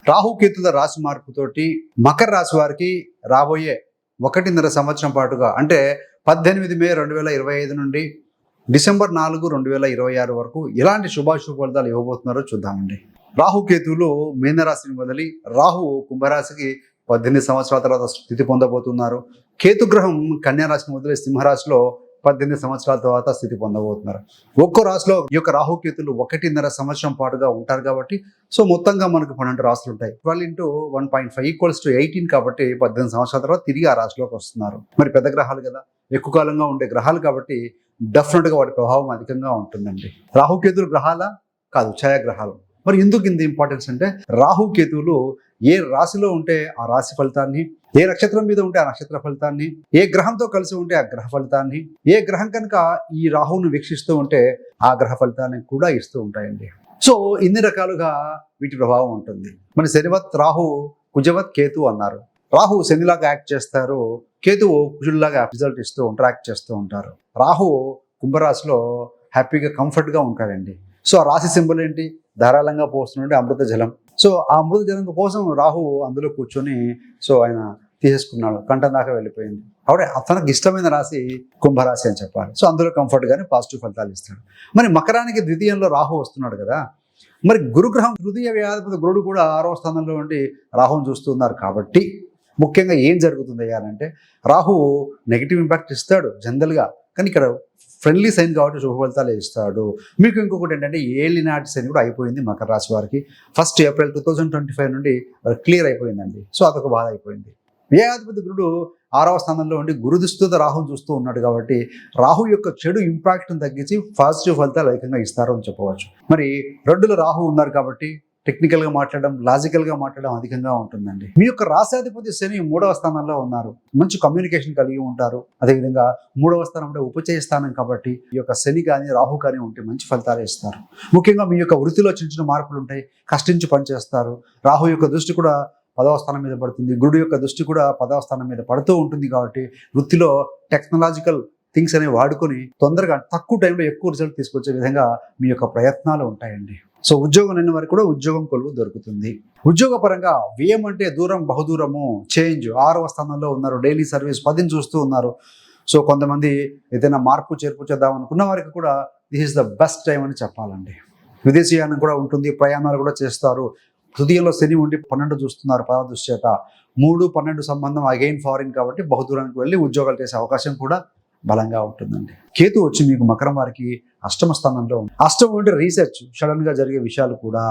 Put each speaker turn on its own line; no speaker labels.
రాహుకేతుల రాశి మార్పుతోటి మకర రాశి వారికి రాబోయే 1.5 సంవత్సరం పాటుగా అంటే 18 మే 2025 నుండి డిసెంబర్ 4, 2026 వరకు ఎలాంటి శుభాశుభ ఫలితాలు ఇవ్వబోతున్నారో చూద్దామండి. రాహుకేతువులు మీనరాశిని వదిలి రాహు కుంభరాశికి 18 సంవత్సరాల తర్వాత స్థితి పొందబోతున్నారు. కేతుగ్రహం కన్యారాశిని వదిలి సింహరాశిలో 18 సంవత్సరాల తర్వాత స్థితి పొందబోతున్నారు. ఒక్కో రాశిలో ఈ యొక్క రాహుకేతులు 1.5 సంవత్సరం పాటుగా ఉంటారు కాబట్టి సో మొత్తంగా మనకు 12 రాశులు ఉంటాయి. 12 into 1.5 = 18 కాబట్టి 18 సంవత్సరాల తర్వాత తిరిగి ఆ రాశిలోకి వస్తున్నారు. మరి పెద్ద గ్రహాలు కదా, ఎక్కువ కాలంగా ఉండే గ్రహాలు కాబట్టి డెఫినెట్గా వాటి ప్రభావం అధికంగా ఉంటుందండి. రాహుకేతులు గ్రహాల కాదు, ఛాయాగ్రహాలు. మరి ఎందుకు ఇంత ఇంపార్టెన్స్ అంటే రాహుకేతువులు ఏ రాశిలో ఉంటే ఆ రాశి ఫలితాన్ని, ఏ నక్షత్రం మీద ఉంటే ఆ నక్షత్ర ఫలితాన్ని, ఏ గ్రహంతో కలిసి ఉంటే ఆ గ్రహ ఫలితాన్ని, ఏ గ్రహం కనుక ఈ రాహువును వీక్షిస్తూ ఉంటే ఆ గ్రహ ఫలితాన్ని కూడా ఇస్తూ ఉంటాయండి. సో ఇన్ని రకాలుగా వీటి ప్రభావం ఉంటుంది. మన శనివత్ రాహు, కుజవత్ కేతు అన్నారు. రాహు శనిలాగా యాక్ట్ చేస్తారు, కేతువు కుజుల్లాగా రిజల్ట్ ఇస్తూ ఇంటరాక్ట్ చేస్తూ ఉంటారు. రాహు కుంభరాశిలో హ్యాపీగా కంఫర్ట్గా ఉంటారండి. సో ఆ రాశి సింబల్ ఏంటి? ధారాళంగా పోస్తుంటే అమృత జలం. సో ఆ అమృత జలం కోసం రాహు అందులో కూర్చొని సో ఆయన తీసేసుకున్నాడు, కంఠం దాకా వెళ్ళిపోయింది. కాబట్టి అతనికి ఇష్టమైన రాశి కుంభరాశి అని చెప్పాలి. సో అందులో కంఫర్ట్గానే పాజిటివ్ ఫలితాలు ఇస్తాడు. మరి మకరానికి ద్వితీయంలో రాహు వస్తున్నాడు కదా, మరి గురుగ్రహం తృతీయ వ్యాధిపతి గురుడు కూడా 6వ స్థానంలో ఉండి రాహుని చూస్తున్నారు. కాబట్టి ముఖ్యంగా ఏం జరుగుతుంది అంటే రాహు నెగిటివ్ ఇంపాక్ట్ ఇస్తాడు జనరల్గా, కానీ ఇక్కడ ఫ్రెండ్లీ సైన్ కాబట్టి శుభ ఫలితాలు ఇస్తాడు. మీకు ఇంకొకటి ఏంటంటే ఏలినాటి శని కూడా అయిపోయింది మకర రాశి వారికి. 1 ఏప్రిల్ 2025 నుండి క్లియర్ అయిపోయిందండి. సో అదొక బాధ అయిపోయింది. వ్యయాధిపతి గురుడు 6వ స్థానంలో ఉండి గురుదృష్టితో రాహుని చూస్తూ ఉన్నాడు కాబట్టి రాహు యొక్క చెడు ఇంపాక్ట్ని తగ్గించి పాజిటివ్ ఫలితాలు అధికంగా ఇస్తారు అని చెప్పవచ్చు. మరి 2లో రాహు ఉన్నారు కాబట్టి టెక్నికల్గా మాట్లాడడం, లాజికల్గా మాట్లాడడం అధికంగా ఉంటుందండి. మీ యొక్క రాశాధిపతి శని 3వ స్థానంలో ఉన్నారు. మంచి కమ్యూనికేషన్ కలిగి ఉంటారు. అదేవిధంగా 3వ స్థానం అంటే ఉపచయ స్థానం కాబట్టి ఈ యొక్క శని కానీ రాహు కానీ ఉంటే మంచి ఫలితాలు ఇస్తారు. ముఖ్యంగా మీ యొక్క వృత్తిలో చిన్న చిన్న మార్పులు ఉంటాయి, కష్టించి పనిచేస్తారు. రాహు యొక్క దృష్టి కూడా 10వ స్థానం మీద పడుతుంది, గురుడు యొక్క దృష్టి కూడా 10వ స్థానం మీద పడుతూ ఉంటుంది. కాబట్టి వృత్తిలో టెక్నాలజికల్ థింగ్స్ అనేవి వాడుకొని తొందరగా తక్కువ టైంలో ఎక్కువ రిజల్ట్ తీసుకొచ్చే విధంగా మీ యొక్క ప్రయత్నాలు ఉంటాయండి. సో ఉద్యోగం లేని వారికి కూడా ఉద్యోగం కొలువు దొరుకుతుంది. ఉద్యోగ పరంగా వ్యయం అంటే దూరం, బహుదూరము, చేంజ్. 6వ స్థానంలో ఉన్నారు. డైలీ సర్వీస్ 10ని చూస్తూ ఉన్నారు. సో కొంతమంది ఏదైనా మార్పు చేర్పు చేద్దాం అనుకున్న వారికి కూడా this is the best time అని చెప్పాలండి. విదేశీయానం కూడా ఉంటుంది, ప్రయాణాలు కూడా చేస్తారు. తృతీయంలో శని ఉండి 12 చూస్తున్నారు 10వ దృష్టి చేత. 3, 12 సంబంధం అగైన్ ఫారిన్ కాబట్టి బహుదూరానికి వెళ్ళి ఉద్యోగాలు చేసే అవకాశం కూడా బలంగా ఉంటుందండి. కేతు వచ్చి మీకు మకరం వారికి 8వ స్థానంలో ఉంది. 8వ అంటే రీసెర్చ్, సడన్ గా జరిగే విషయాలు కూడా